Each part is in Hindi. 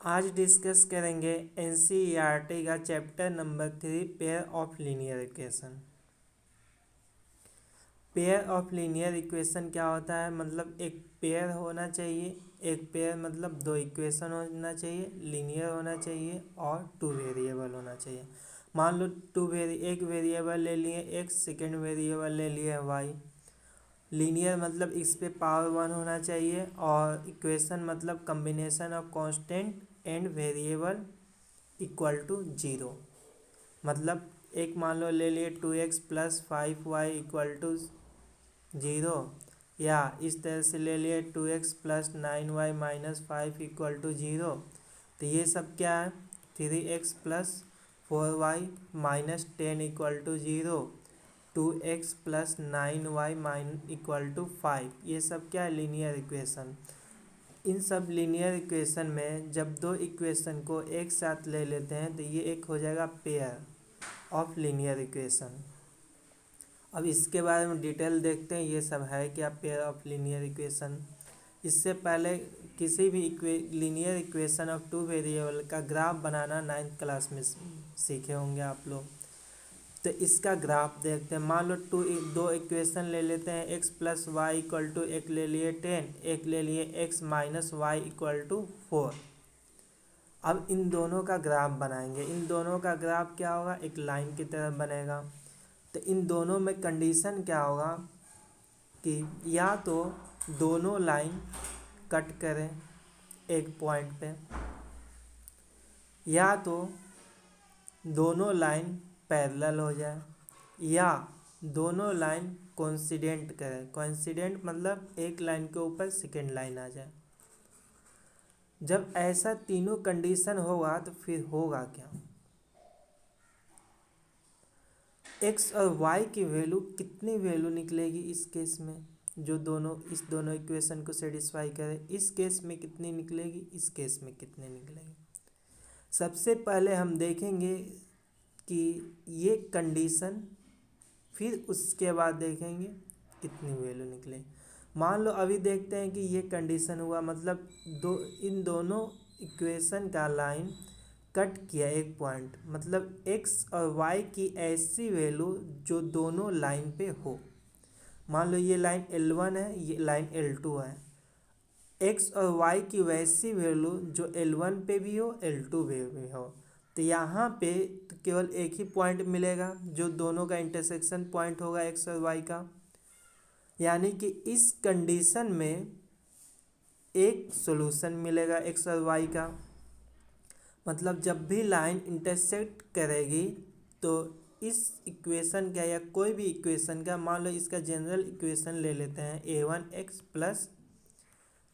आज डिस्कस करेंगे एनसीईआरटी का chapter number 3 pair of linear equation. Pair of linear equation क्या होता है? मतलब एक पेयर होना चाहिए, एक पेयर मतलब दो इक्वेशन होना चाहिए, लीनियर होना चाहिए और टू वेरिएबल होना चाहिए। मान लो एक वेरिएबल ले लिए एक्स, सेकेंड वेरिएबल ले लिए वाई। लीनियर मतलब इस पे पावर 1 होना चाहिए और इक्वेशन मतलब combination of constant and variable equal to 0। मतलब एक मान लो ले लिए 2x plus 5y equal to 0, या इस तरह से ले लिए 2x plus 9y minus 5 equal to 0। तो ये सब क्या है? 3x plus 4y minus 10 equal to 0, 2x plus 9y minus equal to 5। ये सब क्या है? Linear equation. इन सब लीनियर इक्वेशन में जब दो इक्वेशन को एक साथ ले लेते हैं तो ये एक हो जाएगा पेयर ऑफ लीनियर इक्वेशन। अब इसके बारे में डिटेल देखते हैं, ये सब है क्या पेयर ऑफ लीनियर इक्वेशन। इससे पहले किसी भी linear equation of two variable का ग्राफ बनाना 9th क्लास में सीखे होंगे आप लोग। तो इसका ग्राफ देखते हैं। मान लो दो इक्वेशन ले लेते हैं, x plus y equal to, एक ले लिए 10, एक ले लिए x minus y equal to 4। अब इन दोनों का ग्राफ बनाएंगे। इन दोनों का ग्राफ क्या होगा? एक लाइन की तरह बनेगा। तो इन दोनों में कंडीशन क्या होगा कि या तो दोनों लाइन कट करें एक पॉइंट पे, या तो दोनों लाइन पैरेलल हो जाए, या दोनों लाइन कोइंसिडेंट करें। कोइंसिडेंट मतलब एक लाइन के ऊपर सेकेंड लाइन आ जाए। जब ऐसा तीनों कंडीशन होगा तो फिर होगा क्या? एक्स और वाई की वैल्यू कितनी वैल्यू निकलेगी इस केस में, जो इस दोनों इक्वेशन को सेटिस्फाई करे। इस केस में कितनी निकलेगी, इस केस में कितनी निकलेगी। सबसे पहले हम देखेंगे कि ये कंडीशन, फिर उसके बाद देखेंगे कितनी वैल्यू निकले। मान लो अभी देखते हैं कि ये कंडीशन हुआ, मतलब इन दोनों इक्वेशन का लाइन कट किया एक पॉइंट, मतलब x और y की ऐसी वैल्यू जो दोनों लाइन पे हो। मान लो ये लाइन L1 है, ये लाइन L2 है। x और y की वैसी वैल्यू जो L1 पे भी हो, L2 पे भी हो। तो यहाँ पे तो केवल एक ही पॉइंट मिलेगा जो दोनों का इंटरसेक्शन पॉइंट होगा x और y का। यानी कि इस कंडीशन में एक सॉल्यूशन मिलेगा x और y का। मतलब जब भी लाइन इंटरसेक्ट करेगी तो इस इक्वेशन का या कोई भी इक्वेशन का, मान लो इसका जनरल इक्वेशन ले लेते हैं, a1x plus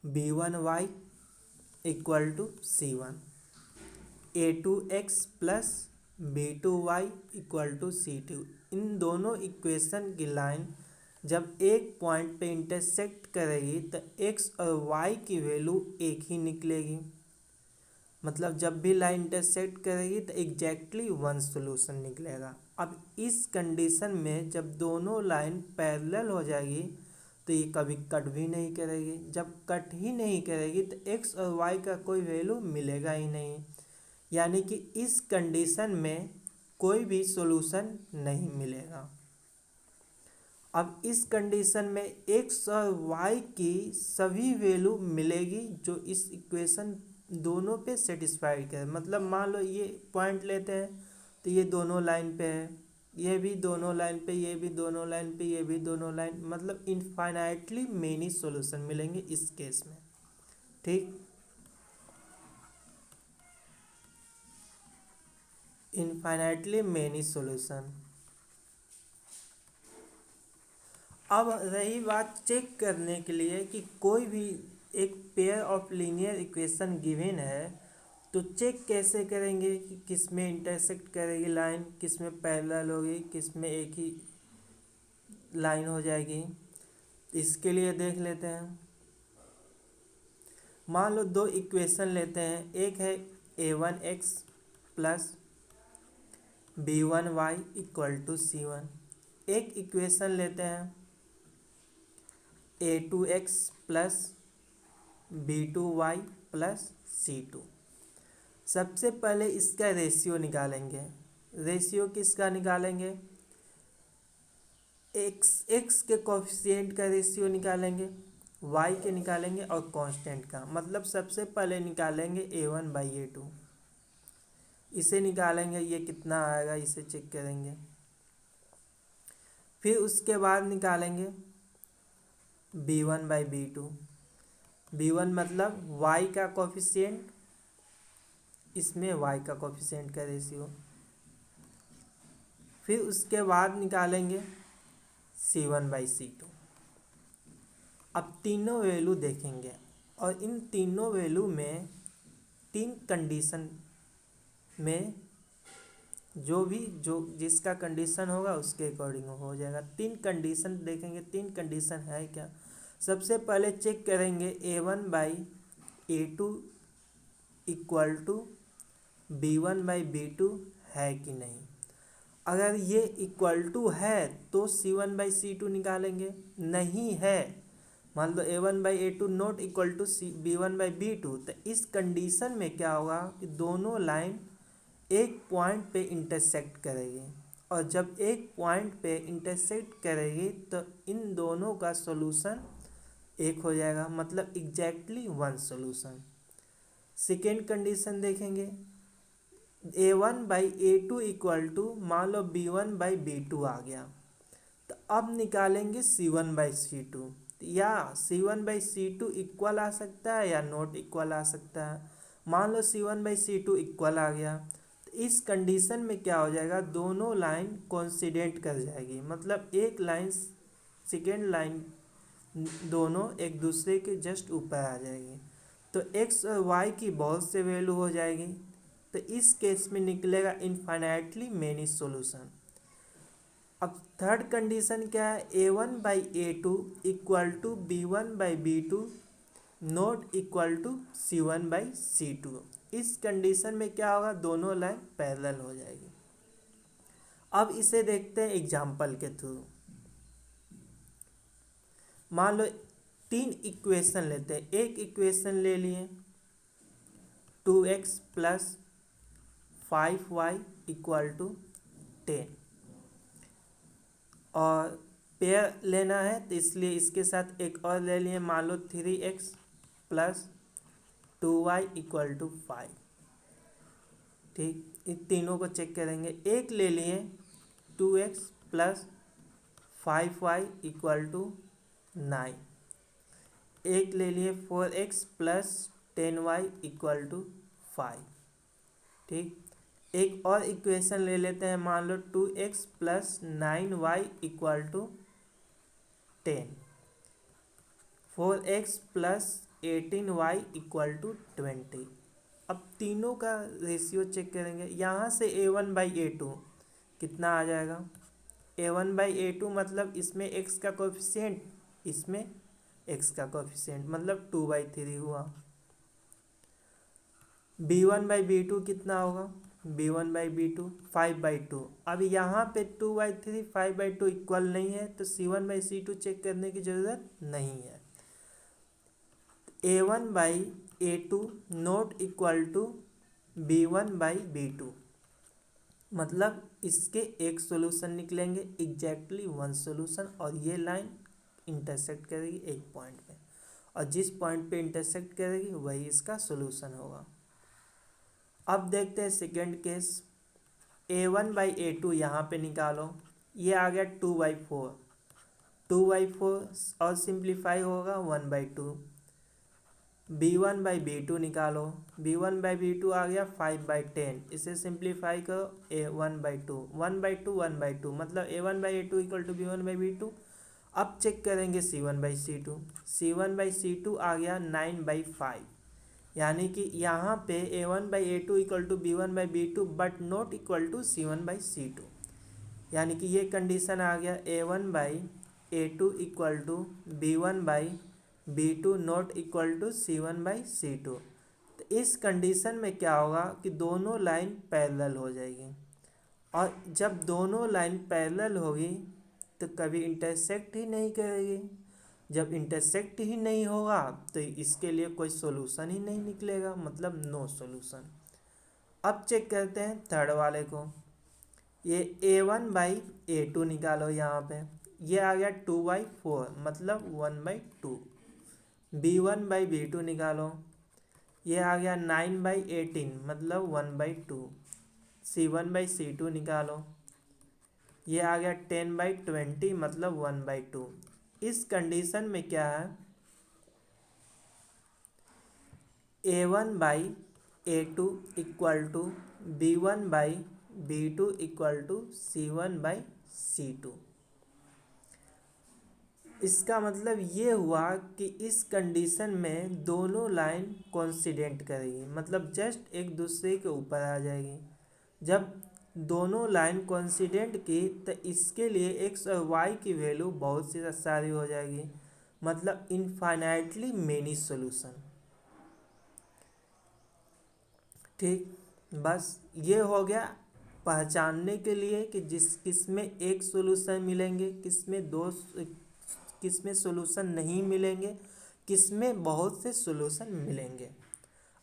b1y equal to c1, a2x plus b2y equal to c2। इन दोनों इक्वेशन की लाइन जब एक पॉइंट पे इंटरसेक्ट करेगी तो x और y की वैल्यू एक ही निकलेगी। मतलब जब भी लाइन इंटरसेक्ट करेगी तो एग्जैक्टली वन सॉल्यूशन निकलेगा। अब इस कंडीशन में जब दोनों लाइन पैरेलल हो जाएगी तो ये कभी कट भी नहीं करेगी। जब कट ही नहीं करेगी तो x और y का कोई वैल्यू मिलेगा ही नहीं। यानी कि इस कंडीशन में कोई भी सॉल्यूशन नहीं मिलेगा। अब इस कंडीशन में x और y की सभी वैल्यू मिलेगी जो इस इक्वेशन दोनों पे सेटिस्फाइड करे। मतलब मान लो ये पॉइंट लेते हैं तो ये दोनों लाइन पे है, ये भी दोनों लाइन पे, ये भी दोनों लाइन पे, ये भी दोनों लाइन, मतलब इनफाइनाइटली मेनी सॉल्यूशन मिलेंगे इस केस में। ठीक, इनफाइनाइटली मेनी सॉल्यूशन। अब रही बात चेक करने के लिए कि कोई भी एक pair of linear equation given है तो चेक कैसे करेंगे कि किस में इंटरसेक्ट करेगी लाइन, किस में पैरेलल होगी, किस में एक ही लाइन हो जाएगी। इसके लिए देख लेते हैं। मान लो दो इक्वेशन लेते हैं, एक है a1x plus b1y equal to c1। एक इक्वेशन लेते हैं a2x plus b2y plus c2। सबसे पहले इसका रेशियो निकालेंगे। रेशियो किसका निकालेंगे? एक्स के कोफिशिएंट का रेशियो निकालेंगे, वाई के निकालेंगे और कांस्टेंट का। मतलब सबसे पहले निकालेंगे a1/a2, इसे निकालेंगे, ये कितना आएगा इसे चेक करेंगे। फिर उसके बाद निकालेंगे b1/b2। b1 मतलब y का कोफिशिएंट, इसमें y का कोफिशिएंट का रेशियो। फिर उसके बाद निकालेंगे c1/c2। अब तीनों वैल्यू देखेंगे और इन तीनों वैल्यू में तीन कंडीशन में जो जिसका कंडीशन होगा उसके अकॉर्डिंग हो जाएगा। तीन कंडीशन देखेंगे, तीन कंडीशन है क्या। सबसे पहले चेक करेंगे a1/a2 इक्वल टू b1/b2 है कि नहीं। अगर ये इक्वल टू है तो c1/c2 निकालेंगे, नहीं है मान लो a1/a2 not equal to b1/b2, तो इस कंडीशन में क्या होगा कि दोनों लाइन एक पॉइंट पे इंटरसेक्ट करेगी, और जब एक पॉइंट पे इंटरसेक्ट करेगी तो इन दोनों का सॉल्यूशन एक हो जाएगा, मतलब exactly one solution. Second condition देखेंगे a1/a2 इक्वल टू मान लो b1/b2 आ गया, तो अब निकालेंगे c1/c2, या c1/c2 इक्वल आ सकता है या नॉट इक्वल आ सकता है। मान लो c1/c2 इक्वल आ गया, तो इस कंडीशन में क्या हो जाएगा, दोनों लाइन कोइंसिडेंट कर जाएगी, मतलब एक लाइन सेकेंड लाइन दोनों एक दूसरे के जस्ट ऊपर आ जाएगी, तो x और y की बहुत से वैल्यू हो जाएगी। तो इस केस में निकलेगा इनफाइनाइटली मेनी सॉल्यूशन। अब थर्ड कंडीशन क्या है, a1/a2 equal to b1/b2 not equal to c1/c2। इस कंडीशन में क्या होगा, दोनों लाइन पैरेलल हो जाएगी। अब इसे देखते हैं एग्जाम्पल के थ्रू। मान लो तीन इक्वेशन लेते हैं। एक इक्वेशन ले लिए 2x + 5y इक्वल टू 10, और पेयर लेना है तो इसलिए इसके साथ एक और ले लिए, मान लो 3x + 2y इक्वल टू 5। ठीक, इन तीनों को चेक करेंगे। एक ले लिए 2x + 5y इक्वल टू 9। एक ले लिए 4x + 10y इक्वल टू 5। ठीक, एक और इक्वेशन ले लेते हैं, मान लो 2x + 9y equal to 10, 4x + 18y equal to 20। अब तीनों का रेशियो चेक करेंगे। यहाँ से a1/a2 कितना आ जाएगा, a1/a2 मतलब इसमें x का कोफिशिएंट, इसमें x का कोफिशिएंट, मतलब 2/3 हुआ। b1/b2 कितना होगा, b1/b2 5/2। अब यहाँ पे 2/3 5/2 इक्वल नहीं है, तो c1/c2 चेक करने की ज़रूरत नहीं है। a1/a2 not equal to b1/b2, मतलब इसके एक सॉल्यूशन निकलेंगे, एग्जैक्टली वन सॉल्यूशन, और ये लाइन इंटरसेक्ट करेगी एक पॉइंट पे, और जिस पॉइंट पे इंटरसेक्ट करेगी वही इसका सॉल्यूशन होगा। अब देखते हैं सेकेंड केस। a1/a2 यहाँ पे निकालो, ये आ गया 2/4, 2/4 और सिंप्लीफाई होगा 1/2। b1/b2 निकालो, b1/b2 आ गया 5/10, इसे सिंप्लीफाई करो a1/2, 1/2 1/2, मतलब a1/a2 इक्वल टू b1/b2। अब चेक करेंगे c1/c2, c1/c2 आ गया 9/5, यानी कि यहाँ पे a1/a2 equal to b1/b2 but not equal to c1/c2, यानी कि ये कंडीशन आ गया a1/a2 equal to b1/b2 not equal to c1/c2। तो इस कंडीशन में क्या होगा कि दोनों लाइन पैरेलल हो जाएगी, और जब दोनों लाइन पैरेलल होगी तो कभी इंटरसेक्ट ही नहीं करेगी। जब इंटरसेक्ट ही नहीं होगा तो इसके लिए कोई सॉल्यूशन ही नहीं निकलेगा, मतलब नो सॉल्यूशन। अब चेक करते हैं थर्ड वाले को। ये a1/a2 निकालो यहाँ पे, ये आ गया 2/4 मतलब 1/2। b1/b2 निकालो, ये आ गया 9/18 मतलब 1/2। c1/c2 निकालो, ये आ गया 10/20 मतलब 1/2। इस कंडीशन में क्या है, a1/a2 equal to b1/b2 equal to c1/c2। इसका मतलब ये हुआ कि इस कंडीशन में दोनों लाइन कोइंसिडेंट करेगी, मतलब जस्ट एक दूसरे के ऊपर आ जाएगी। जब दोनों लाइन कोइंसिडेंट की तो इसके लिए एक्स और वाई की वैल्यू बहुत सी सारी हो जाएगी, मतलब इनफाइनाइटली मेनी सॉल्यूशन। ठीक, बस ये हो गया पहचानने के लिए कि किसमें एक सॉल्यूशन मिलेंगे, किसमें सॉल्यूशन नहीं मिलेंगे, किसमें बहुत से सॉल्यूशन मिलेंगे।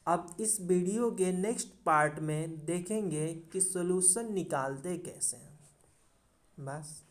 अब इस वीडियो के नेक्स्ट पार्ट में देखेंगे कि सॉल्यूशन निकालते कैसे हैं। बस।